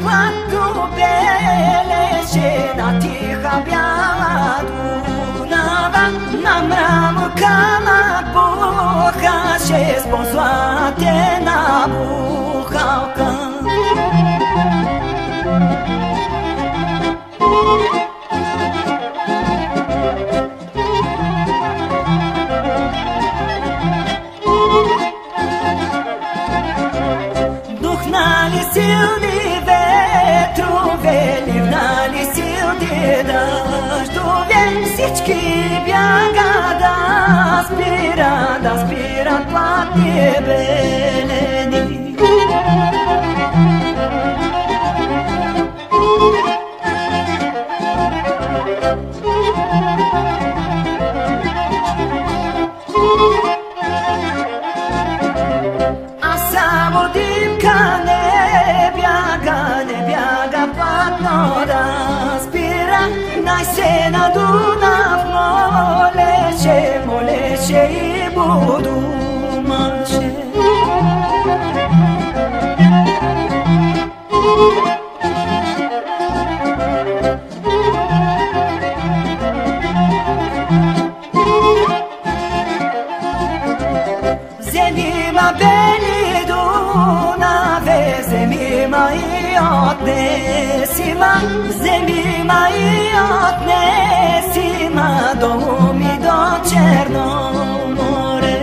quattro belle scena tiha biała Dunawa nam ramkama bucha się sponsła na buchałka Духнали силни ветрове, ливнали силни дъждове, всички бяга да спират платни белени. Най се надуна в молеше и будумаше. Вземи-ма бели Дунаве, вземи-ма и отнеси-ма, вземи-ма и отнеси-ма долу ми до Черно море.